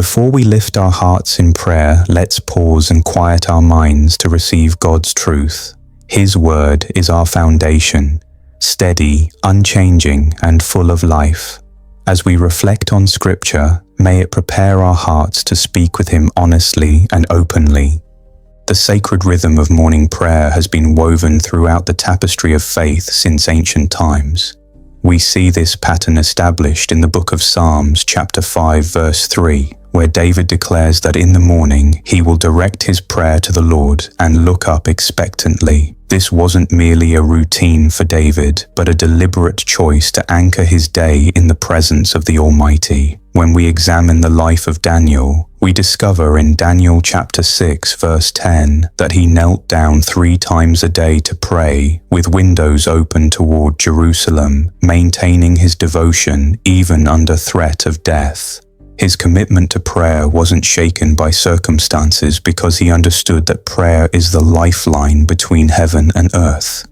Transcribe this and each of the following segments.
Before we lift our hearts in prayer, let's pause and quiet our minds to receive God's truth. His word is our foundation, steady, unchanging, and full of life. As we reflect on Scripture, may it prepare our hearts to speak with Him honestly and openly. The sacred rhythm of morning prayer has been woven throughout the tapestry of faith since ancient times. We see this pattern established in the book of Psalms, chapter 5, verse 3, where David declares that in the morning he will direct his prayer to the Lord and look up expectantly. This wasn't merely a routine for David, but a deliberate choice to anchor his day in the presence of the Almighty. When we examine the life of Daniel, we discover in Daniel chapter 6 verse 10 that he knelt down 3 times a day to pray, with windows open toward Jerusalem, maintaining his devotion even under threat of death. His commitment to prayer wasn't shaken by circumstances because he understood that prayer is the lifeline between heaven and earth.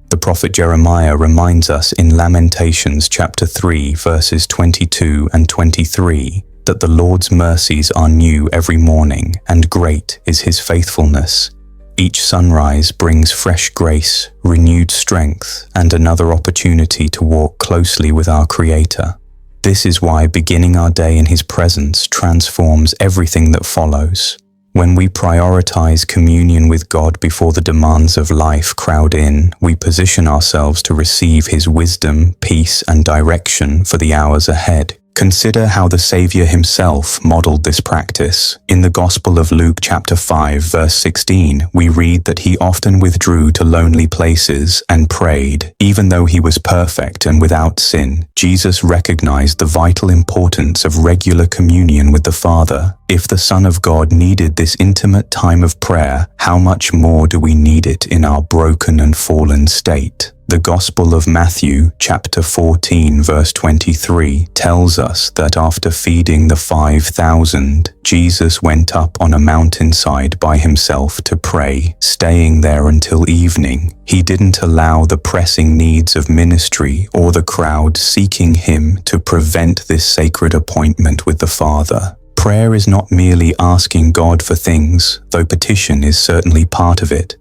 The prophet Jeremiah reminds us in Lamentations chapter 3 verses 22 and 23 that the Lord's mercies are new every morning, and great is His faithfulness. Each sunrise brings fresh grace, renewed strength, and another opportunity to walk closely with our Creator. This is why beginning our day in His presence transforms everything that follows. When we prioritize communion with God before the demands of life crowd in, we position ourselves to receive His wisdom, peace, and direction for the hours ahead. Consider how the Savior Himself modeled this practice. In the Gospel of Luke chapter 5 verse 16, we read that He often withdrew to lonely places and prayed. Even though He was perfect and without sin, Jesus recognized the vital importance of regular communion with the Father. If the Son of God needed this intimate time of prayer, how much more do we need it in our broken and fallen state? The Gospel of Matthew, chapter 14, verse 23, tells us that after feeding the 5,000, Jesus went up on a mountainside by Himself to pray, staying there until evening. He didn't allow the pressing needs of ministry or the crowd seeking Him to prevent this sacred appointment with the Father. Prayer is not merely asking God for things, though petition is certainly part of it.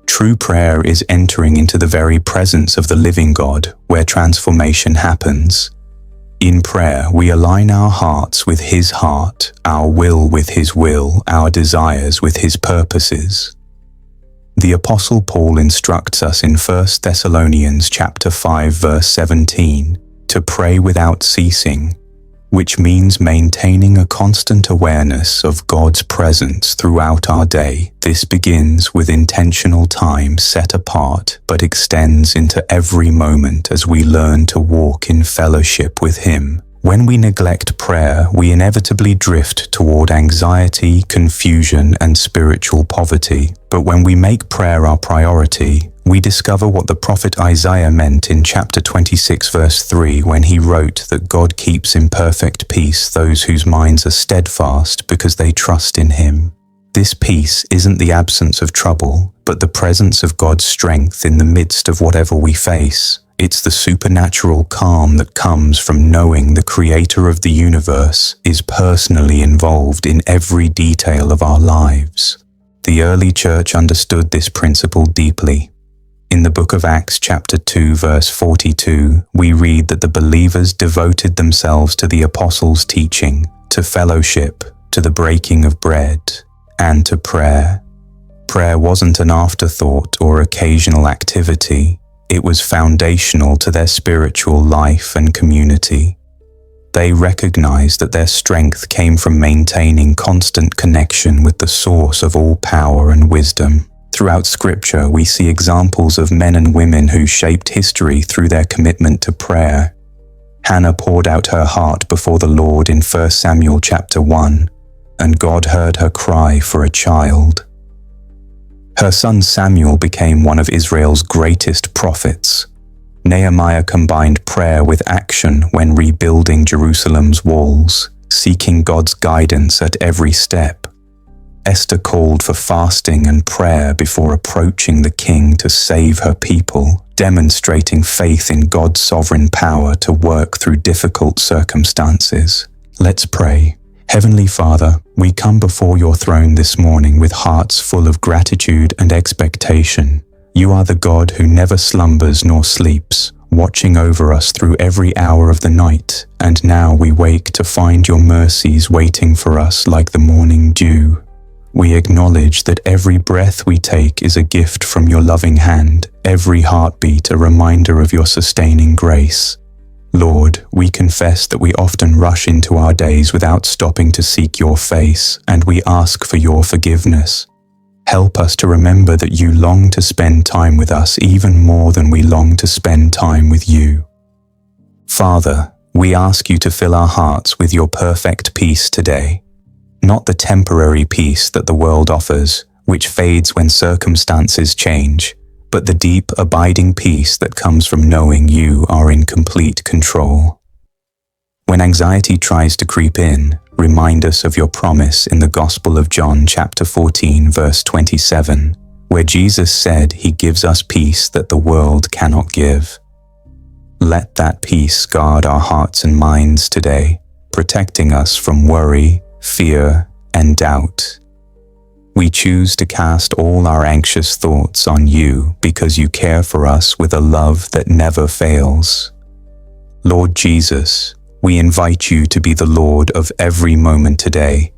True prayer is entering into the very presence of the living God, where transformation happens. In prayer, we align our hearts with His heart, our will with His will, our desires with His purposes. The Apostle Paul instructs us in 1 Thessalonians chapter 5 verse 17 to pray without ceasing, which means maintaining a constant awareness of God's presence throughout our day. This begins with intentional time set apart, but extends into every moment as we learn to walk in fellowship with Him. When we neglect prayer, we inevitably drift toward anxiety, confusion, and spiritual poverty. But when we make prayer our priority, we discover what the prophet Isaiah meant in chapter 26 verse 3 when he wrote that God keeps in perfect peace those whose minds are steadfast because they trust in Him. This peace isn't the absence of trouble, but the presence of God's strength in the midst of whatever we face. It's the supernatural calm that comes from knowing the Creator of the universe is personally involved in every detail of our lives. The early church understood this principle deeply. In the book of Acts chapter 2 verse 42, we read that the believers devoted themselves to the apostles' teaching, to fellowship, to the breaking of bread, and to prayer. Prayer wasn't an afterthought or occasional activity. It was foundational to their spiritual life and community. They recognized that their strength came from maintaining constant connection with the source of all power and wisdom. Throughout Scripture, we see examples of men and women who shaped history through their commitment to prayer. Hannah poured out her heart before the Lord in 1 Samuel chapter 1, and God heard her cry for a child. Her son Samuel became one of Israel's greatest prophets. Nehemiah combined prayer with action when rebuilding Jerusalem's walls, seeking God's guidance at every step. Esther called for fasting and prayer before approaching the king to save her people, demonstrating faith in God's sovereign power to work through difficult circumstances. Let's pray. Heavenly Father, we come before your throne this morning with hearts full of gratitude and expectation. You are the God who never slumbers nor sleeps, watching over us through every hour of the night, and now we wake to find your mercies waiting for us like the morning dew. We acknowledge that every breath we take is a gift from your loving hand, every heartbeat a reminder of your sustaining grace. Lord, we confess that we often rush into our days without stopping to seek your face, and we ask for your forgiveness. Help us to remember that you long to spend time with us even more than we long to spend time with you. Father, we ask you to fill our hearts with your perfect peace today, not the temporary peace that the world offers, which fades when circumstances change, but the deep, abiding peace that comes from knowing you are in complete control. When anxiety tries to creep in, remind us of your promise in the Gospel of John chapter 14 verse 27, where Jesus said he gives us peace that the world cannot give. Let that peace guard our hearts and minds today, protecting us from worry, fear, and doubt. We choose to cast all our anxious thoughts on you because you care for us with a love that never fails. Lord Jesus, we invite you to be the Lord of every moment today.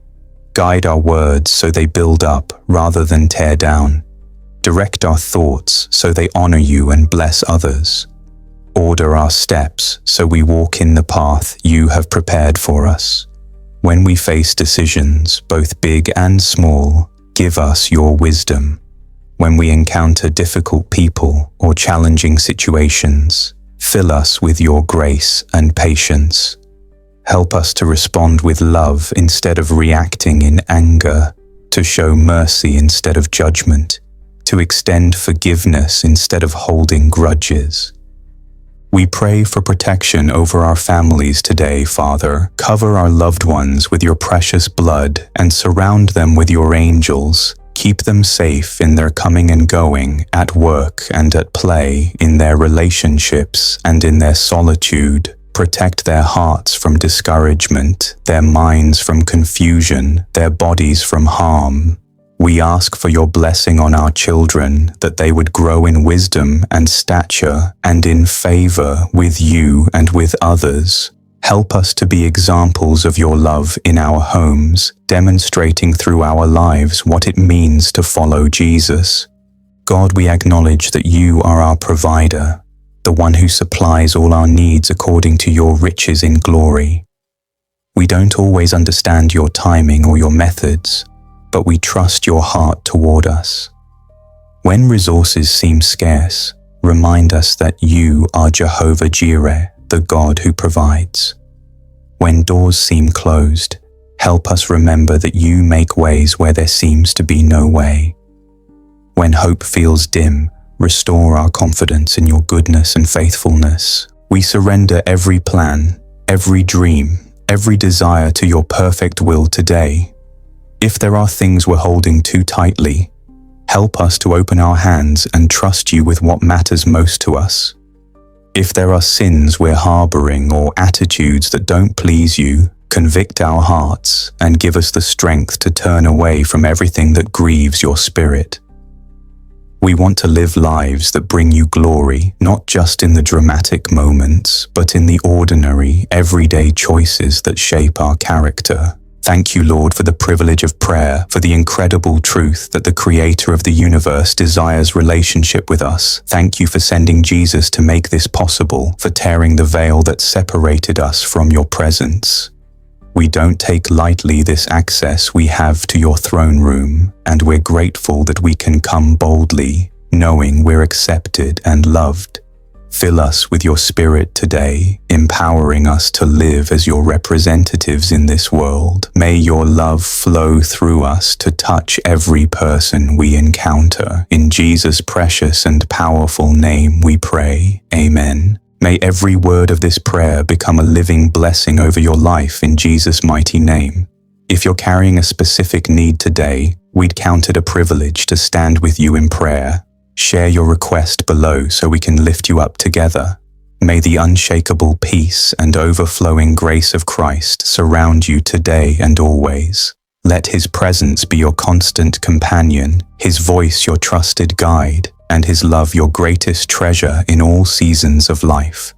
Guide our words so they build up rather than tear down. Direct our thoughts so they honor you and bless others. Order our steps so we walk in the path you have prepared for us. When we face decisions, both big and small, give us your wisdom. When we encounter difficult people or challenging situations, fill us with your grace and patience. Help us to respond with love instead of reacting in anger, to show mercy instead of judgment, to extend forgiveness instead of holding grudges. We pray for protection over our families today, Father. Cover our loved ones with your precious blood and surround them with your angels. Keep them safe in their coming and going, at work and at play, in their relationships and in their solitude. Protect their hearts from discouragement, their minds from confusion, their bodies from harm. We ask for your blessing on our children, that they would grow in wisdom and stature and in favor with you and with others. Help us to be examples of your love in our homes, demonstrating through our lives what it means to follow Jesus. God, we acknowledge that you are our provider, the one who supplies all our needs according to your riches in glory. We don't always understand your timing or your methods, but we trust your heart toward us. When resources seem scarce, remind us that you are Jehovah Jireh, the God who provides. When doors seem closed, help us remember that you make ways where there seems to be no way. When hope feels dim, restore our confidence in your goodness and faithfulness. We surrender every plan, every dream, every desire to your perfect will today. If there are things we're holding too tightly, help us to open our hands and trust you with what matters most to us. If there are sins we're harboring or attitudes that don't please you, convict our hearts and give us the strength to turn away from everything that grieves your spirit. We want to live lives that bring you glory, not just in the dramatic moments, but in the ordinary, everyday choices that shape our character. Thank you, Lord, for the privilege of prayer, for the incredible truth that the Creator of the universe desires relationship with us. Thank you for sending Jesus to make this possible, for tearing the veil that separated us from your presence. We don't take lightly this access we have to your throne room, and we're grateful that we can come boldly, knowing we're accepted and loved. Fill us with your Spirit today, empowering us to live as your representatives in this world. May your love flow through us to touch every person we encounter. In Jesus' precious and powerful name we pray. Amen. May every word of this prayer become a living blessing over your life in Jesus' mighty name. If you're carrying a specific need today, we'd count it a privilege to stand with you in prayer. Share your request below so we can lift you up together. May the unshakable peace and overflowing grace of Christ surround you today and always. Let His presence be your constant companion, His voice your trusted guide, and His love your greatest treasure in all seasons of life.